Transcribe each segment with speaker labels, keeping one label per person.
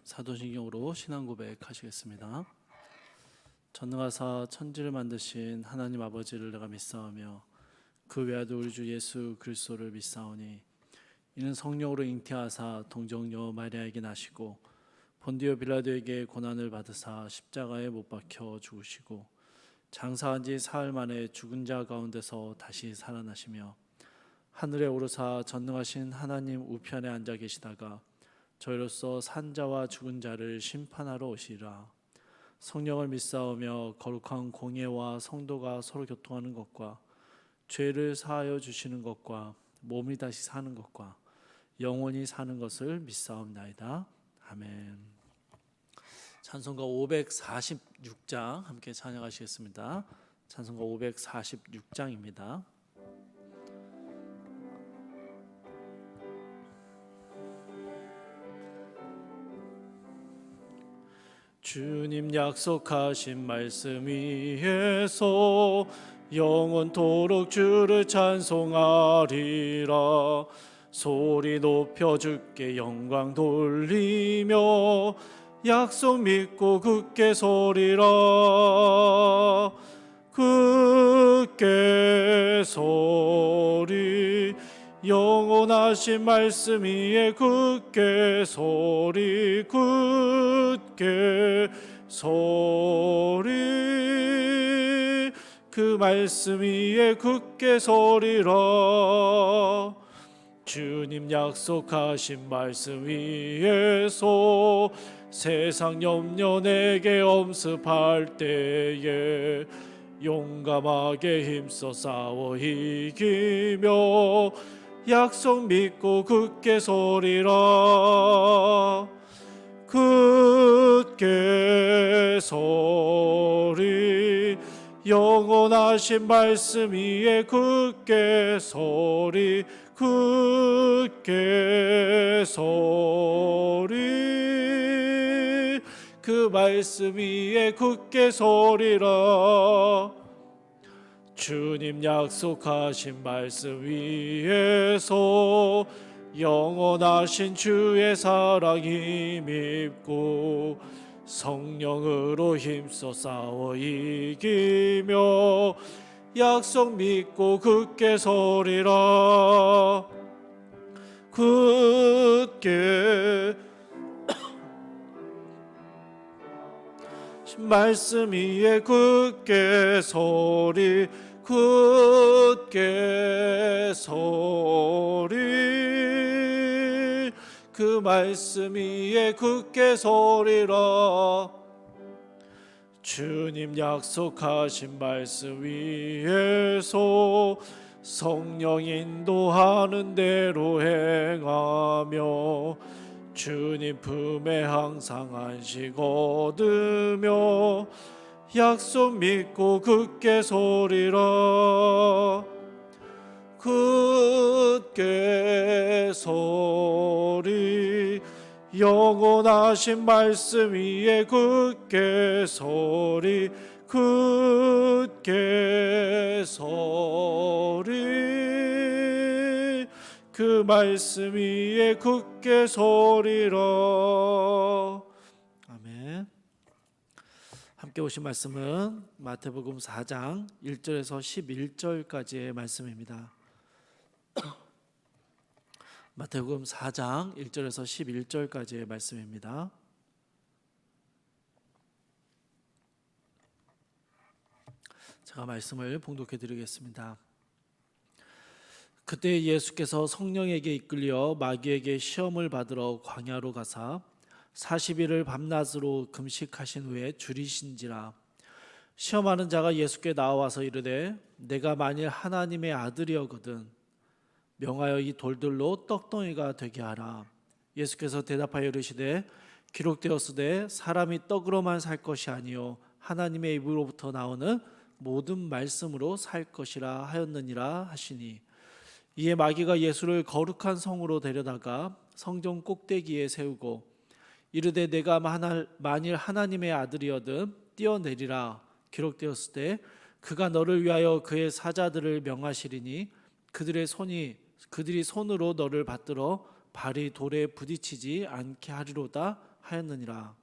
Speaker 1: 사도신경으로 신앙 고백하시겠습니다. 전능하사 천지를 만드신 하나님 아버지를 내가 믿사오며 그 외아들 우리 주 예수 그리스도를 믿사오니 이는 성령으로 잉태하사 동정녀 마리아에게 나시고 본디오 빌라도에게 고난을 받으사 십자가에 못 박혀 죽으시고 장사한 지 사흘 만에 죽은 자 가운데서 다시 살아나시며 하늘에 오르사 전능하신 하나님 우편에 앉아 계시다가 저희로서 산 자와 죽은 자를 심판하러 오시리라. 성령을 믿사오며 거룩한 공예와 성도가 서로 교통하는 것과 죄를 사하여 주시는 것과 몸이 다시 사는 것과 영원히 사는 것을 믿사옵나이다. 아멘. 찬송가 546장 함께 찬양하시겠습니다. 찬송가 546장입니다. 주님 약속하신 말씀 위에서 영원토록 주를 찬송하리라. 소리 높여 주께 영광 돌리며 약속 믿고 굳게 서리라. 굳게 서리 영원하신 말씀 위에 굳게 서리. 굳게 서리 그 말씀 위에 굳게 서리라. 주님 약속하신 말씀 위에서 세상 염려 내게 엄습할 때에 용감하게 힘써 싸워 이기며 약속 믿고 굳게 서리라. 굳게 서리 영원하신 말씀 위에 굳게 서리. 굳게 서리 그 말씀 위에 굳게 서리라. 주님 약속하신 말씀 위에서 영원하신 주의 사랑 힘입고 성령으로 힘써 싸워 이기며 약속 믿고 굳게 서리라. 굳게 말씀 위에 굳게 서리. 굳게 서리 그 말씀 위에 굳게 서리라. 주님 약속하신 말씀 위에서 성령 인도하는 대로 행하며 주님 품에 항상 안식 얻으며 약속 믿고 굳게 서리라. 굳게 서리 영원하신 말씀 위에 굳게 서리. 굳게 서리 그 말씀 위에 굳게 서리라. 아멘. 함께 오신 말씀은 마태복음 4장 1절에서 11절까지의 말씀입니다. 마태복음 4장 1절에서 11절까지의 말씀입니다. 제가 말씀을 봉독해 드리겠습니다. 그때 예수께서 성령에게 이끌려 마귀에게 시험을 받으러 광야로 가사 40일을 밤낮으로 금식하신 후에 줄이신지라. 시험하는 자가 예수께 나와서 이르되 내가 만일 하나님의 아들이거든 명하여 이 돌들로 떡덩이가 되게 하라. 예수께서 대답하여 이르시되 기록되었으되 사람이 떡으로만 살 것이 아니요 하나님의 입으로부터 나오는 모든 말씀으로 살 것이라 하였느니라 하시니, 이에 마귀가 예수를 거룩한 성으로 데려다가 성전 꼭대기에 세우고 이르되 내가 만일 하나님의 아들이거든 뛰어내리라. 기록되었을 때 그가 너를 위하여 그의 사자들을 명하시리니 그들이 손으로 너를 받들어 발이 돌에 부딪히지 않게 하리로다 하였느니라.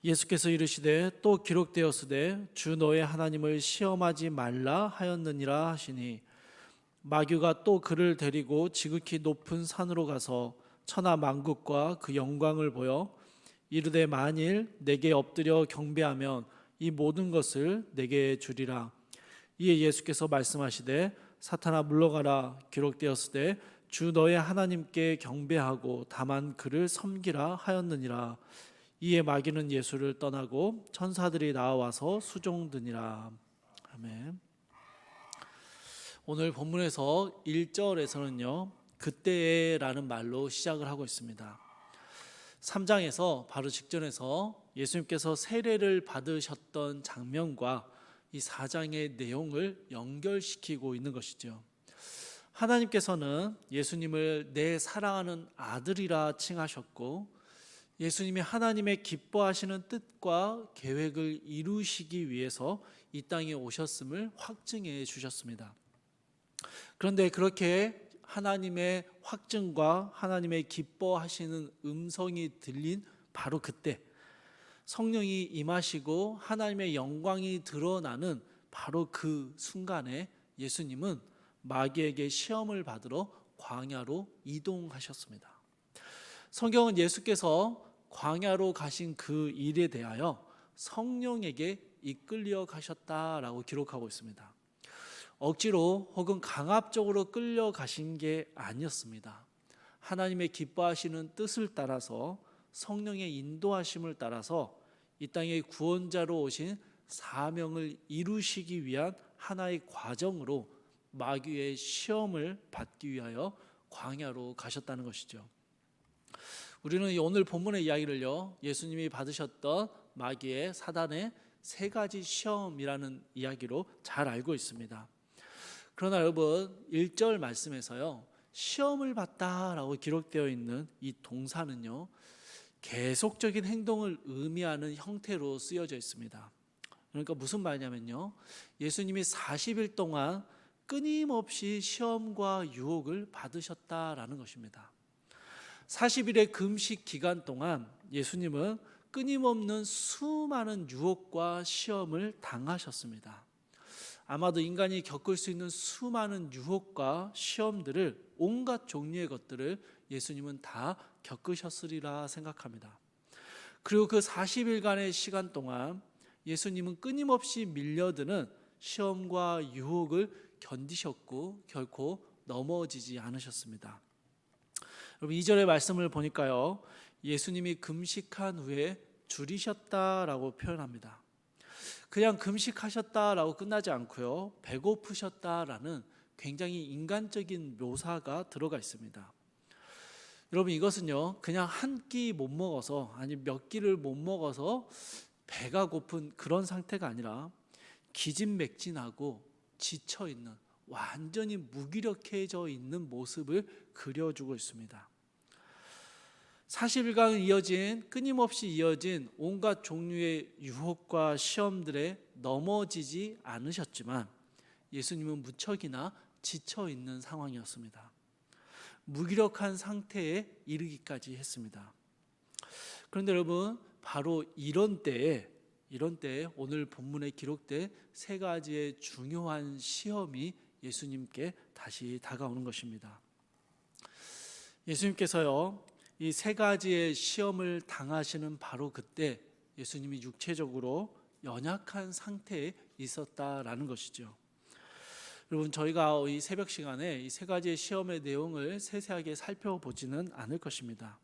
Speaker 1: 예수께서 이르시되 또 기록되었으되 주 너의 하나님을 시험하지 말라 하였느니라 하시니, 마귀가 또 그를 데리고 지극히 높은 산으로 가서 천하 만국과 그 영광을 보여 이르되 만일 내게 엎드려 경배하면 이 모든 것을 내게 주리라. 이에 예수께서 말씀하시되 사탄아 물러가라. 기록되었으되 주 너의 하나님께 경배하고 다만 그를 섬기라 하였느니라. 이에 마귀는 예수를 떠나고 천사들이 나와서 수종드니라. 아멘. 오늘 본문에서 1절에서는요 그때라는 말로 시작을 하고 있습니다. 3장에서 바로 직전에서 예수님께서 세례를 받으셨던 장면과 이 4장의 내용을 연결시키고 있는 것이죠. 하나님께서는 예수님을 내 사랑하는 아들이라 칭하셨고, 예수님이 하나님의 기뻐하시는 뜻과 계획을 이루시기 위해서 이 땅에 오셨음을 확증해 주셨습니다. 그런데 그렇게 하나님의 확증과 하나님의 기뻐하시는 음성이 들린 바로 그때 성령이 임하시고 하나님의 영광이 드러나는 바로 그 순간에 예수님은 마귀에게 시험을 받으러 광야로 이동하셨습니다. 성경은 예수께서 광야로 가신 그 일에 대하여 성령에게 이끌려 가셨다라고 기록하고 있습니다. 억지로 혹은 강압적으로 끌려가신 게 아니었습니다. 하나님의 기뻐하시는 뜻을 따라서 성령의 인도하심을 따라서 이 땅의 구원자로 오신 사명을 이루시기 위한 하나의 과정으로 마귀의 시험을 받기 위하여 광야로 가셨다는 것이죠. 우리는 오늘 본문의 이야기를요 예수님이 받으셨던 마귀의 사단의 세 가지 시험이라는 이야기로 잘 알고 있습니다. 그러나 여러분 1절 말씀에서요 시험을 받다라고 기록되어 있는 이 동사는요 계속적인 행동을 의미하는 형태로 쓰여져 있습니다. 그러니까 무슨 말이냐면요 예수님이 40일 동안 끊임없이 시험과 유혹을 받으셨다라는 것입니다. 40일의 금식 기간 동안 예수님은 끊임없는 수많은 유혹과 시험을 당하셨습니다. 아마도 인간이 겪을 수 있는 수많은 유혹과 시험들을, 온갖 종류의 것들을 예수님은 다 겪으셨으리라 생각합니다. 그리고 그 40일간의 시간 동안 예수님은 끊임없이 밀려드는 시험과 유혹을 견디셨고 결코 넘어지지 않으셨습니다. 여러분 2절의 말씀을 보니까요 예수님이 금식한 후에 줄이셨다라고 표현합니다. 그냥 금식하셨다라고 끝나지 않고요 배고프셨다라는 굉장히 인간적인 묘사가 들어가 있습니다. 여러분 이것은요 그냥 한 끼 못 먹어서, 아니 몇 끼를 못 먹어서 배가 고픈 그런 상태가 아니라 기진맥진하고 지쳐있는, 완전히 무기력해져 있는 모습을 그려주고 있습니다. 40일간 이어진, 끊임없이 이어진 온갖 종류의 유혹과 시험들에 넘어지지 않으셨지만 예수님은 무척이나 지쳐있는 상황이었습니다. 무기력한 상태에 이르기까지 했습니다. 그런데 여러분 바로 이런 때에 오늘 본문에 기록된 세 가지의 중요한 시험이 예수님께 다시 다가오는 것입니다. 예수님께서요 이 세 가지의 시험을 당하시는 바로 그때 예수님이 육체적으로 연약한 상태에 있었다라는 것이죠. 여러분 저희가 이 새벽 시간에 이 세 가지의 시험의 내용을 세세하게 살펴보지는 않을 것입니다.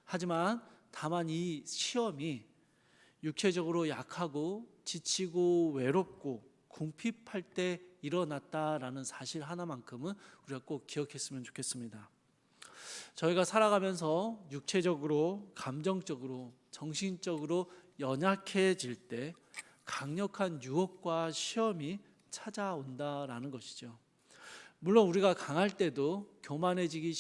Speaker 1: 하지만 다만 이 시험이 육체적으로 약하고 지치고 외롭고 궁핍할 때 일어났다라는 사실 하나만큼은 우리가 꼭 기억했으면 좋겠습니다. 저희가 살아가면서 육체적으로, 감정적으로, 정신적으로 연약해질 때 강력한 유혹과 시험이 찾아온다라는 것이죠. 물론 우리가 강할 때도 교만해지기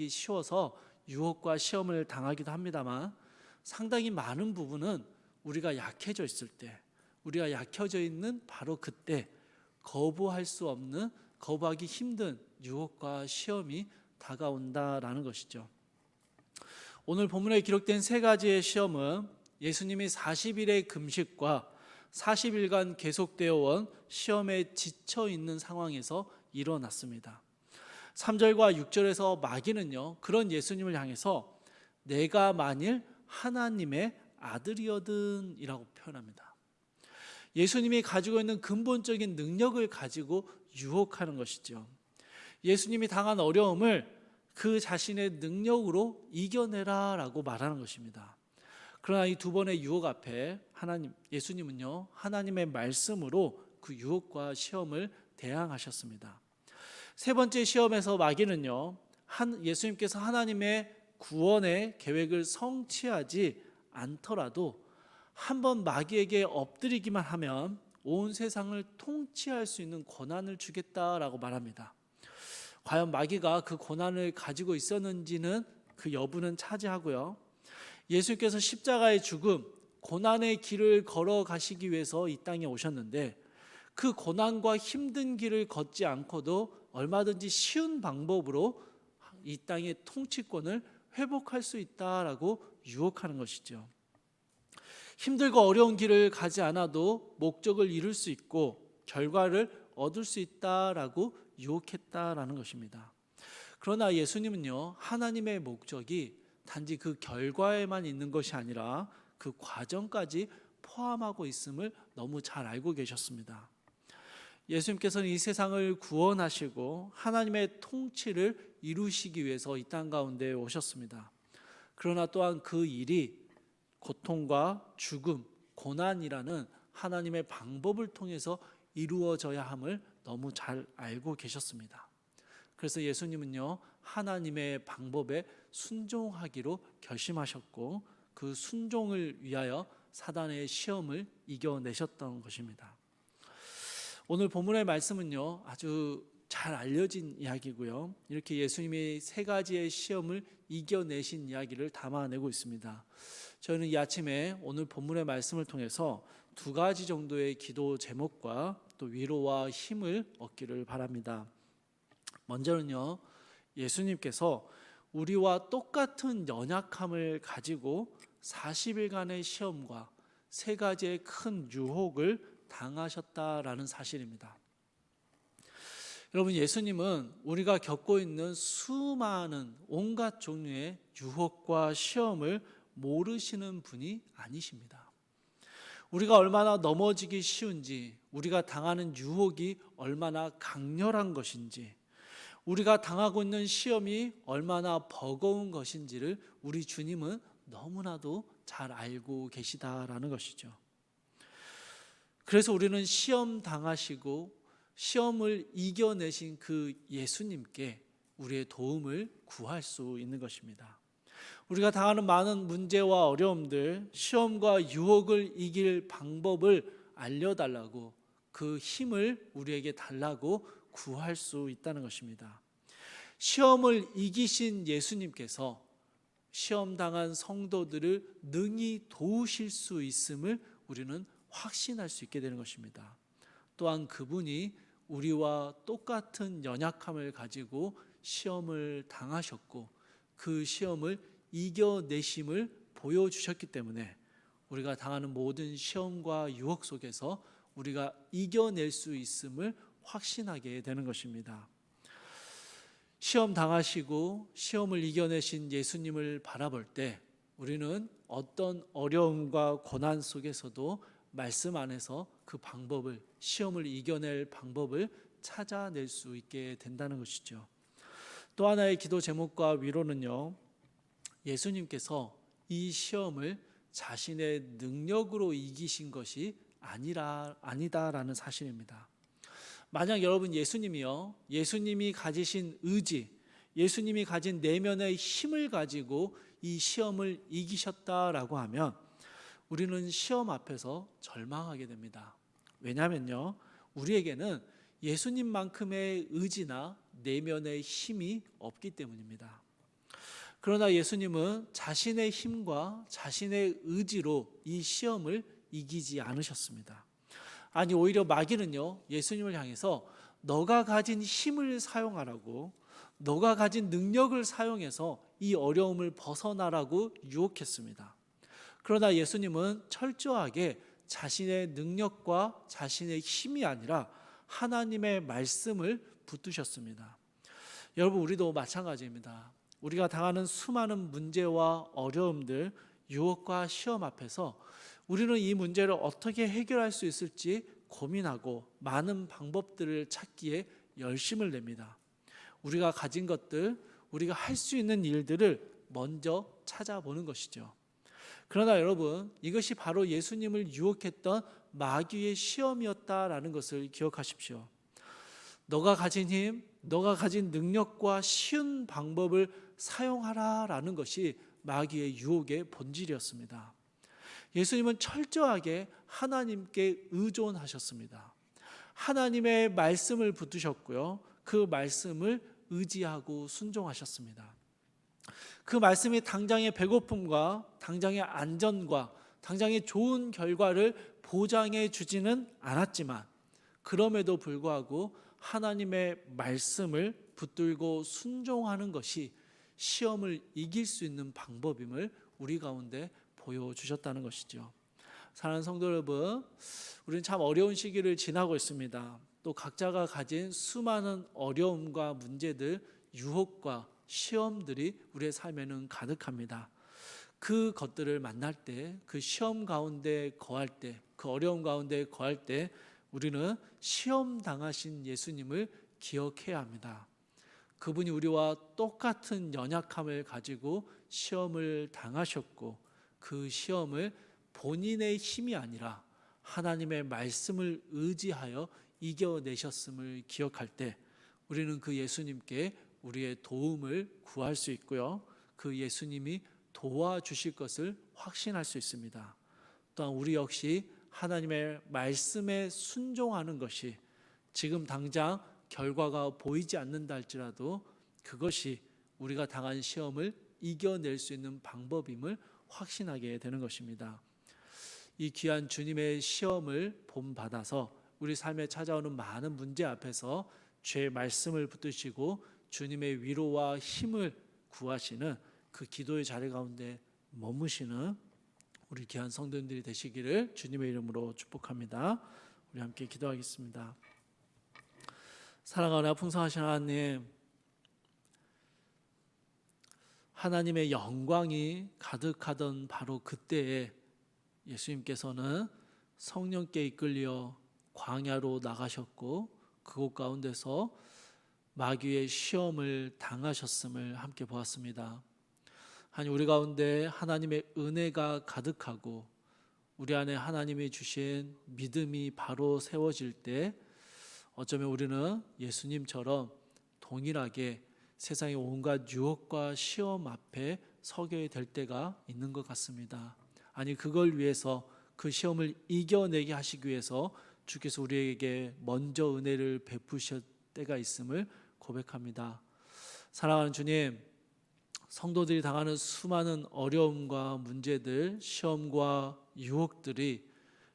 Speaker 1: 쉬워서 유혹과 시험을 당하기도 합니다만 상당히 많은 부분은 우리가 약해져 있을 때, 우리가 약해져 있는 바로 그때 거부할 수 없는, 거부하기 힘든 유혹과 시험이 다가온다라는 것이죠. 오늘 본문에 기록된 세 가지의 시험은 예수님이 40일의 금식과 40일간 계속되어 온 시험에 지쳐 있는 상황에서 일어났습니다. 3절과 6절에서 마귀는요, 그런 예수님을 향해서 내가 만일 하나님의 아들이거든 이라고 표현합니다. 예수님이 가지고 있는 근본적인 능력을 가지고 유혹하는 것이죠. 예수님이 당한 어려움을 그 자신의 능력으로 이겨내라 라고 말하는 것입니다. 그러나 이 두 번의 유혹 앞에 예수님은요, 하나님의 말씀으로 그 유혹과 시험을 대항하셨습니다. 세 번째 시험에서 마귀는요, 예수님께서 하나님의 구원의 계획을 성취하지 않더라도 한번 마귀에게 엎드리기만 하면 온 세상을 통치할 수 있는 권한을 주겠다라고 말합니다. 과연 마귀가 그 권한을 가지고 있었는지는 그 여부는 차지하고요. 예수께서 십자가의 죽음, 고난의 길을 걸어가시기 위해서 이 땅에 오셨는데 그 고난과 힘든 길을 걷지 않고도 얼마든지 쉬운 방법으로 이 땅의 통치권을 회복할 수 있다라고 유혹하는 것이죠. 힘들고 어려운 길을 가지 않아도 목적을 이룰 수 있고 결과를 얻을 수 있다라고 유혹했다라는 것입니다. 그러나 예수님은요, 하나님의 목적이 단지 그 결과에만 있는 것이 아니라 그 과정까지 포함하고 있음을 너무 잘 알고 계셨습니다. 예수님께서는 이 세상을 구원하시고 하나님의 통치를 이루시기 위해서 이 땅 가운데 오셨습니다. 그러나 또한 그 일이 고통과 죽음, 고난이라는 하나님의 방법을 통해서 이루어져야 함을 너무 잘 알고 계셨습니다. 그래서 예수님은요, 하나님의 방법에 순종하기로 결심하셨고 그 순종을 위하여 사단의 시험을 이겨내셨던 것입니다. 오늘 본문의 말씀은요, 아주 잘 알려진 이야기고요. 이렇게 예수님이 세 가지의 시험을 이겨내신 이야기를 담아내고 있습니다. 저는 이 아침에 오늘 본문의 말씀을 통해서 두 가지 정도의 기도 제목과 또 위로와 힘을 얻기를 바랍니다. 먼저는요, 예수님께서 우리와 똑같은 연약함을 가지고 40일간의 시험과 세 가지의 큰 유혹을 당하셨다라는 사실입니다. 여러분, 예수님은 우리가 겪고 있는 수많은 온갖 종류의 유혹과 시험을 모르시는 분이 아니십니다. 우리가 얼마나 넘어지기 쉬운지, 우리가 당하는 유혹이 얼마나 강렬한 것인지, 우리가 당하고 있는 시험이 얼마나 버거운 것인지를 우리 주님은 너무나도 잘 알고 계시다라는 것이죠. 그래서 우리는 시험 당하시고 시험을 이겨내신 그 예수님께 우리의 도움을 구할 수 있는 것입니다. 우리가 당하는 많은 문제와 어려움들, 시험과 유혹을 이길 방법을 알려달라고, 그 힘을 우리에게 달라고 구할 수 있다는 것입니다. 시험을 이기신 예수님께서 시험 당한 성도들을 능히 도우실 수 있음을 우리는 확신할 수 있게 되는 것입니다. 또한 그분이 우리와 똑같은 연약함을 가지고 시험을 당하셨고 그 시험을 이겨내심을 보여주셨기 때문에 우리가 당하는 모든 시험과 유혹 속에서 우리가 이겨낼 수 있음을 확신하게 되는 것입니다. 시험 당하시고 시험을 이겨내신 예수님을 바라볼 때 우리는 어떤 어려움과 고난 속에서도 말씀 안에서 그 방법을, 시험을 이겨낼 방법을 찾아낼 수 있게 된다는 것이죠. 또 하나의 기도 제목과 위로는요, 예수님께서 이 시험을 자신의 능력으로 이기신 것이 아니다라는 사실입니다. 만약 여러분 예수님이 가지신 의지, 예수님이 가진 내면의 힘을 가지고 이 시험을 이기셨다라고 하면 우리는 시험 앞에서 절망하게 됩니다. 왜냐하면요, 우리에게는 예수님만큼의 의지나 내면의 힘이 없기 때문입니다. 그러나 예수님은 자신의 힘과 자신의 의지로 이 시험을 이기지 않으셨습니다. 아니, 오히려 마귀는요, 예수님을 향해서 너가 가진 힘을 사용하라고, 너가 가진 능력을 사용해서 이 어려움을 벗어나라고 유혹했습니다. 그러나 예수님은 철저하게 자신의 능력과 자신의 힘이 아니라 하나님의 말씀을 붙드셨습니다. 여러분, 우리도 마찬가지입니다. 우리가 당하는 수많은 문제와 어려움들, 유혹과 시험 앞에서 우리는 이 문제를 어떻게 해결할 수 있을지 고민하고 많은 방법들을 찾기에 열심을 냅니다. 우리가 가진 것들, 우리가 할 수 있는 일들을 먼저 찾아보는 것이죠. 그러나 여러분, 이것이 바로 예수님을 유혹했던 마귀의 시험이었다라는 것을 기억하십시오. 너가 가진 힘, 너가 가진 능력과 쉬운 방법을 사용하라라는 것이 마귀의 유혹의 본질이었습니다. 예수님은 철저하게 하나님께 의존하셨습니다. 하나님의 말씀을 붙드셨고요. 그 말씀을 의지하고 순종하셨습니다. 그 말씀이 당장의 배고픔과 당장의 안전과 당장의 좋은 결과를 보장해 주지는 않았지만 그럼에도 불구하고 하나님의 말씀을 붙들고 순종하는 것이 시험을 이길 수 있는 방법임을 우리 가운데 보여주셨다는 것이죠. 사랑하는 성도 여러분, 우리는 참 어려운 시기를 지나고 있습니다. 또 각자가 가진 수많은 어려움과 문제들, 유혹과 시험들이 우리의 삶에는 가득합니다. 그 것들을 만날 때, 그 시험 가운데 거할 때, 그 어려움 가운데 거할 때 우리는 시험 당하신 예수님을 기억해야 합니다. 그분이 우리와 똑같은 연약함을 가지고 시험을 당하셨고 그 시험을 본인의 힘이 아니라 하나님의 말씀을 의지하여 이겨내셨음을 기억할 때 우리는 그 예수님께 우리의 도움을 구할 수 있고요. 그 예수님이 도와주실 것을 확신할 수 있습니다. 또한 우리 역시 하나님의 말씀에 순종하는 것이 지금 당장 결과가 보이지 않는다 할지라도 그것이 우리가 당한 시험을 이겨낼 수 있는 방법임을 확신하게 되는 것입니다. 이 귀한 주님의 시험을 본받아서 우리 삶에 찾아오는 많은 문제 앞에서 주의 말씀을 붙드시고 주님의 위로와 힘을 구하시는 그 기도의 자리 가운데 머무시는 우리 귀한 성도님들이 되시기를 주님의 이름으로 축복합니다. 우리 함께 기도하겠습니다. 사랑하는 풍성하신 하나님, 하나님의 영광이 가득하던 바로 그때에 예수님께서는 성령께 이끌려 광야로 나가셨고 그곳 가운데서 마귀의 시험을 당하셨음을 함께 보았습니다. 하나님, 우리 가운데 하나님의 은혜가 가득하고 우리 안에 하나님이 주신 믿음이 바로 세워질 때 어쩌면 우리는 예수님처럼 동일하게 세상의 온갖 유혹과 시험 앞에 서게 될 때가 있는 것 같습니다. 아니, 그걸 위해서 그 시험을 이겨내게 하시기 위해서 주께서 우리에게 먼저 은혜를 베푸실 때가 있음을 고백합니다. 사랑하는 주님, 성도들이 당하는 수많은 어려움과 문제들, 시험과 유혹들이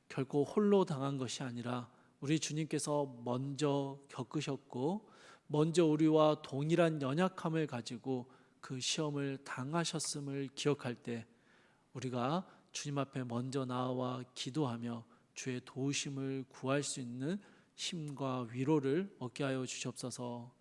Speaker 1: 결코 홀로 당한 것이 아니라 우리 주님께서 먼저 겪으셨고 먼저 우리와 동일한 연약함을 가지고 그 시험을 당하셨음을 기억할 때 우리가 주님 앞에 먼저 나와 기도하며 주의 도우심을 구할 수 있는 힘과 위로를 얻게 하여 주시옵소서.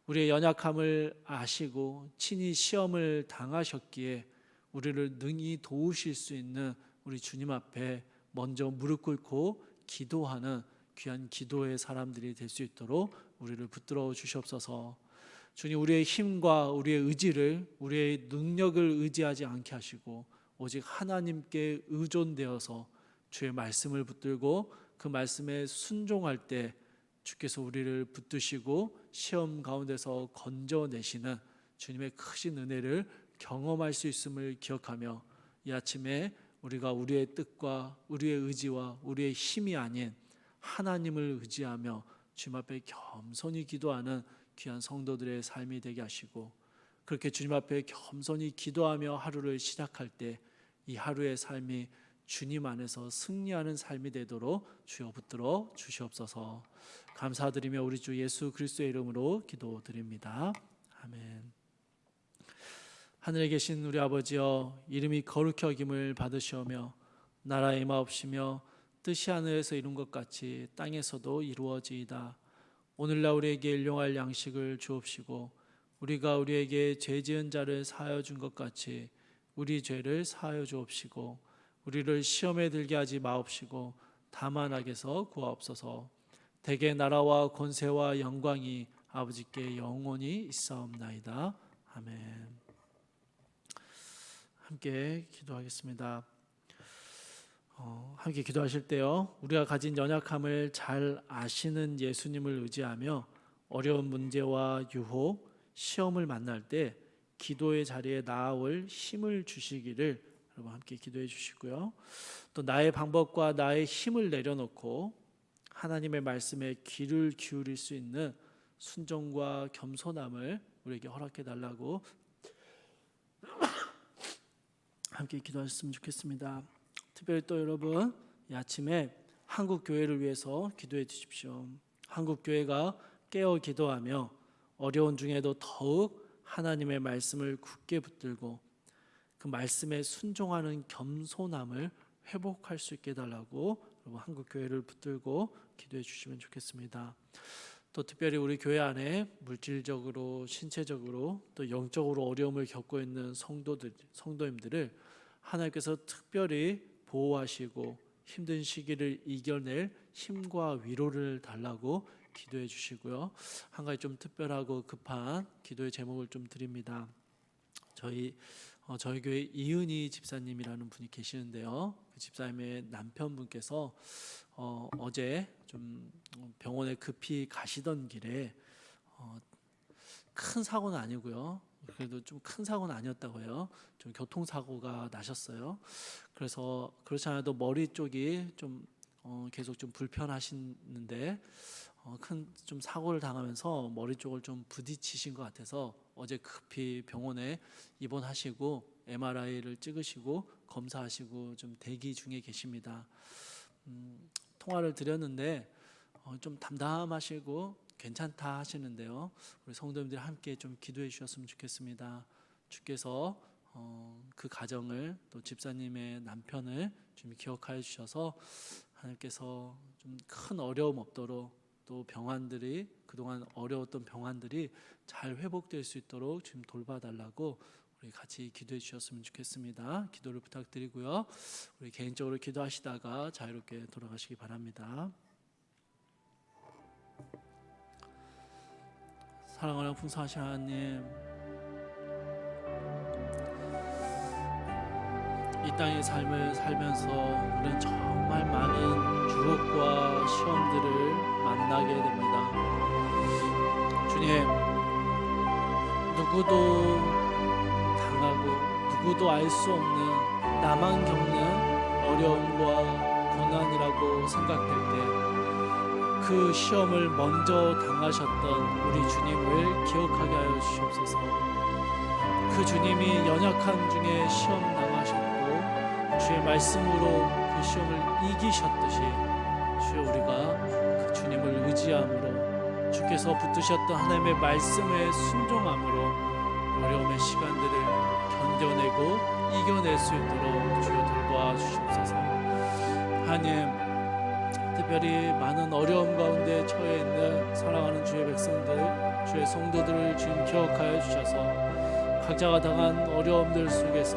Speaker 1: 우리의 연약함을 아시고 친히 시험을 당하셨기에 우리를 능히 도우실 수 있는 우리 주님 앞에 먼저 무릎 꿇고 기도하는 귀한 기도의 사람들이 될 수 있도록 우리를 붙들어 주시옵소서. 주님, 우리의 힘과 우리의 의지를, 우리의 능력을 의지하지 않게 하시고 오직 하나님께 의존되어서 주의 말씀을 붙들고 그 말씀에 순종할 때 주께서 우리를 붙드시고 시험 가운데서 건져내시는 주님의 크신 은혜를 경험할 수 있음을 기억하며 이 아침에 우리가 우리의 뜻과 우리의 의지와 우리의 힘이 아닌 하나님을 의지하며 주님 앞에 겸손히 기도하는 귀한 성도들의 삶이 되게 하시고 그렇게 주님 앞에 겸손히 기도하며 하루를 시작할 때 이 하루의 삶이 주님 안에서 승리하는 삶이 되도록 주여 붙들어 주시옵소서. 감사드리며 우리 주 예수 그리스도의 이름으로 기도드립니다. 아멘. 하늘에 계신 우리 아버지여, 이름이 거룩히 여김을 받으시오며 나라의 임하옵시며 뜻이 하늘에서 이룬 것 같이 땅에서도 이루어지이다. 오늘날 우리에게 일용할 양식을 주옵시고 우리가 우리에게 죄 지은 자를 사하여 준 것 같이 우리 죄를 사하여 주옵시고 우리를 시험에 들게 하지 마옵시고 다만 악에서 구하옵소서. 대개 나라와 권세와 영광이 아버지께 영원히 있사옵나이다. 아멘. 함께 기도하겠습니다. 함께 기도하실 때요, 우리가 가진 연약함을 잘 아시는 예수님을 의지하며 어려운 문제와 유혹, 시험을 만날 때 기도의 자리에 나아올 힘을 주시기를 여러분 함께 기도해 주시고요. 또 나의 방법과 나의 힘을 내려놓고 하나님의 말씀에 귀를 기울일 수 있는 순종과 겸손함을 우리에게 허락해 달라고 함께 기도하셨으면 좋겠습니다. 특별히 또 여러분 이 아침에 한국 교회를 위해서 기도해 주십시오. 한국 교회가 깨어 기도하며 어려운 중에도 더욱 하나님의 말씀을 굳게 붙들고 그 말씀에 순종하는 겸손함을 회복할 수 있게 해달라고 여러분 한국 교회를 붙들고 기도해 주시면 좋겠습니다. 또 특별히 우리 교회 안에 물질적으로, 신체적으로 또 영적으로 어려움을 겪고 있는 성도님들을 하나님께서 특별히 보호하시고 힘든 시기를 이겨낼 힘과 위로를 달라고 기도해 주시고요. 한 가지 좀 특별하고 급한 기도의 제목을 좀 드립니다. 저희 교회 이은희 집사님이라는 분이 계시는데요. 그 집사님의 남편분께서 어제 좀 병원에 급히 가시던 길에 큰 사고는 아니고요. 그래도 좀 큰 사고는 아니었다고 해요. 좀 교통사고가 나셨어요. 그래서 그렇지 않아도 머리 쪽이 좀 계속 좀 불편하시는데 큰 좀 사고를 당하면서 머리 쪽을 좀 부딪히신 것 같아서 어제 급히 병원에 입원하시고 MRI를 찍으시고 검사하시고 좀 대기 중에 계십니다. 통화를 드렸는데 좀 담담하시고 괜찮다 하시는데요. 우리 성도님들 함께 좀 기도해 주셨으면 좋겠습니다. 주께서 그 가정을 또 집사님의 남편을 좀 기억하여 주셔서 하나님께서 좀 큰 어려움 없도록 또 병환들이 그동안 어려웠던 병환들이 잘 회복될 수 있도록 좀 돌봐달라고 우리 같이 기도해 주셨으면 좋겠습니다. 기도를 부탁드리고요. 우리 개인적으로 기도하시다가 자유롭게 돌아가시기 바랍니다. 사랑하는 풍성하신 하나님, 이 땅의 삶을 살면서 우리는 정말 많은 유혹과 시험들을 만나게 됩니다. 주님, 누구도 당하고 누구도 알 수 없는 나만 겪는 어려움과 고난이라고 생각될 때 그 시험을 먼저 당하셨던 우리 주님을 기억하게 하여 주시옵소서. 그 주님이 연약한 중에 시험 당하셨고 주의 말씀으로 그 시험을 이기셨듯이 주여 우리가 그 주님을 의지함으로 주께서 붙드셨던 하나님의 말씀에 순종함으로 어려움의 시간들을 견뎌내고 이겨낼 수 있도록 주여 돌봐 주시옵소서. 하나님, 특별히 많은 어려움 가운데 처해 있는 사랑하는 주의 백성들, 주의 성도들을 주님 기억하여 주셔서 각자가 당한 어려움들 속에서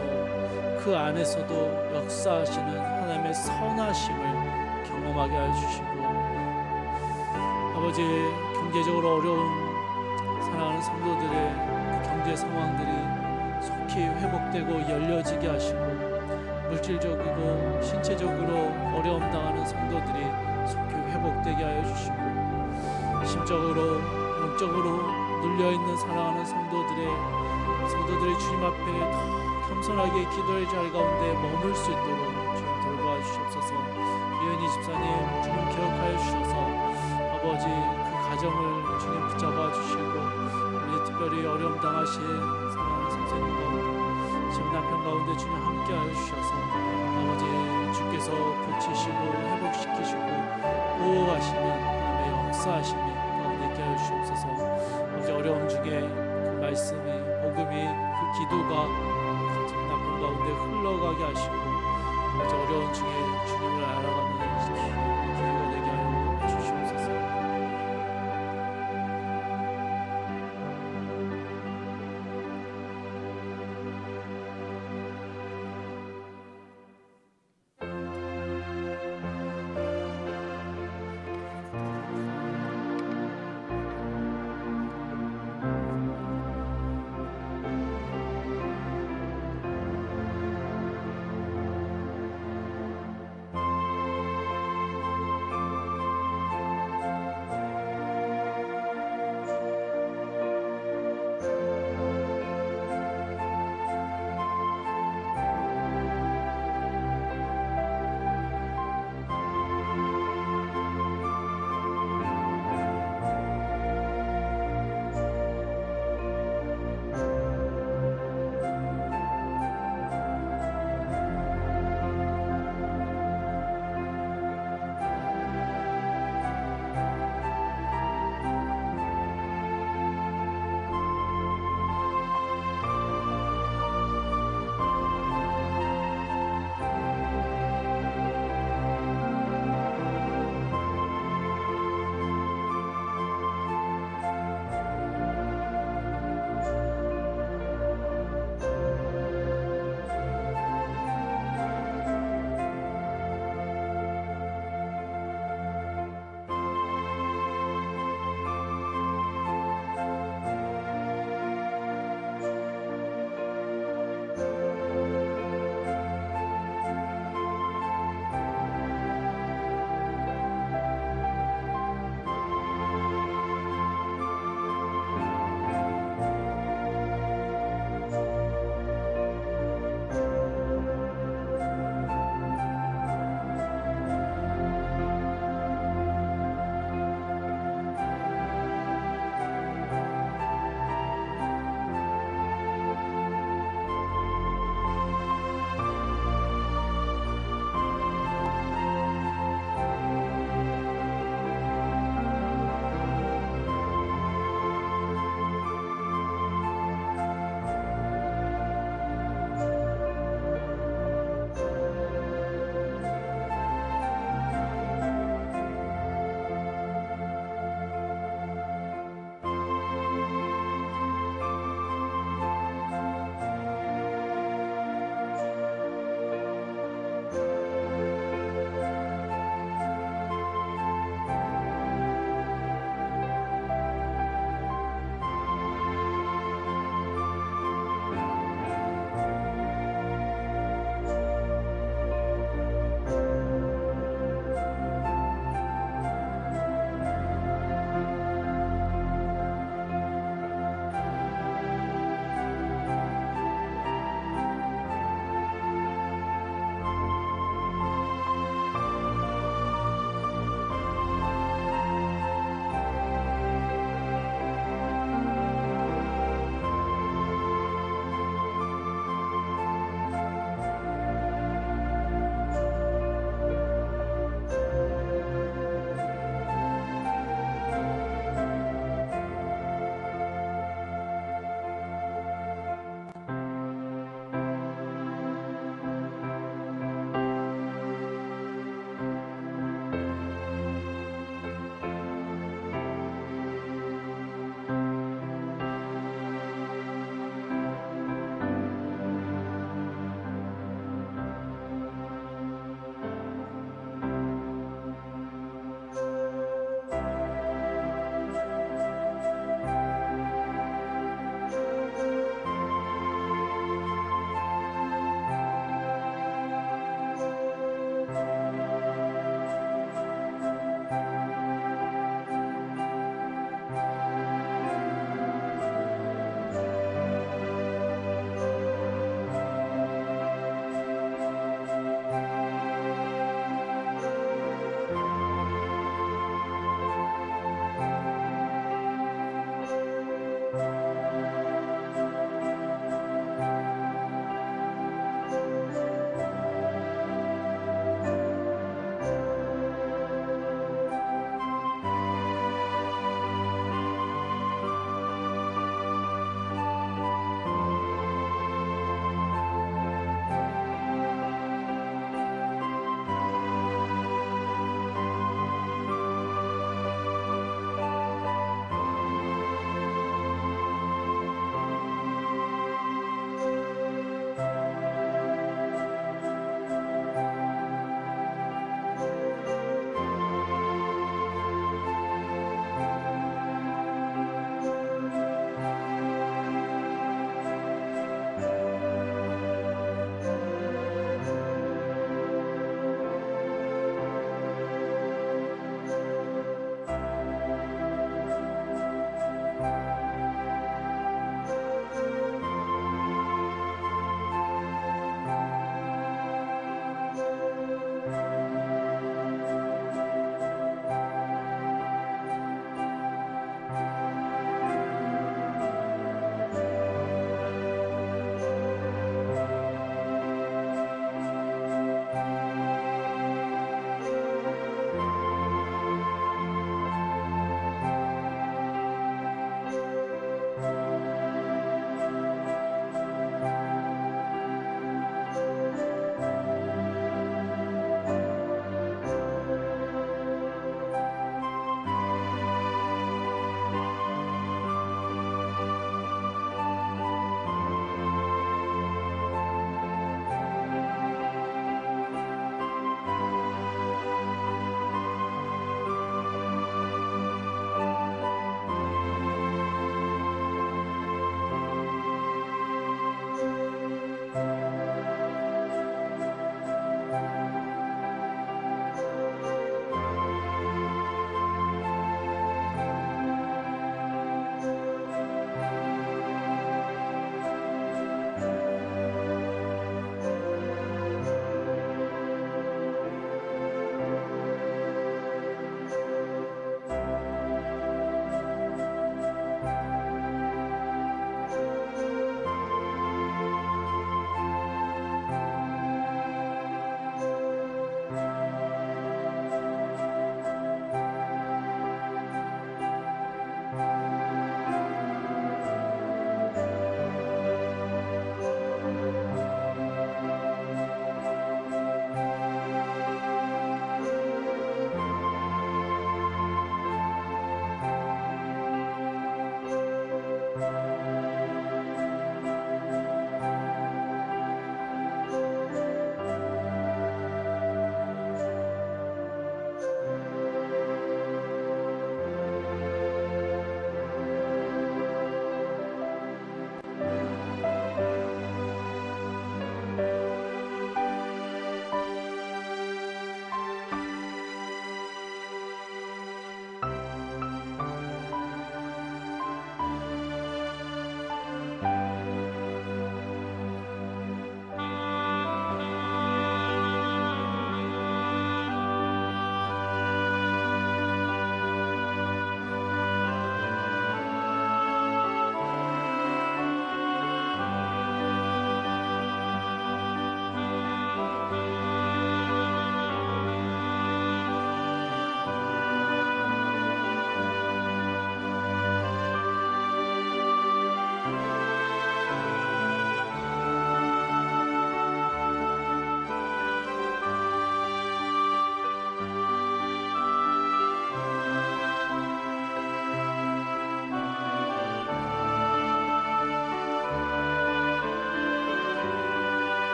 Speaker 1: 그 안에서도 역사하시는 하나님의 선하심을 경험하게 하여 주시고, 아버지, 경제적으로 어려운 사랑하는 성도들의 그 경제 상황들이 속히 회복되고 열려지게 하시고, 물질적이고 신체적으로 어려움 당하는 성도들이 속히 회복되게 하여 주시고, 심적으로 영적으로 눌려있는 사랑하는 성도들이 주님 앞에 더 겸손하게 기도의 자리 가운데 머물 수 있도록 주님 돌봐 주시옵소서. 이은희 집사님 주님 기억하여 주셔서 아버지 그 가정을 주님 붙잡아 주시고, 우리 특별히 어려움 당하신 사랑하는 선생님 가운데 지금 남편 가운데 주님 함께하여 주셔서 아버지 주께서 고치시고 회복시키시고 보호하시는 하나님의 역사하심이 가운데 있게 하여 주시옵소서. 아버지 어려움 중에 그 말씀이 복음이 그 기도가 남편 가운데 흘러가게 하시고 아버지 어려운 중에 주님을 알아가는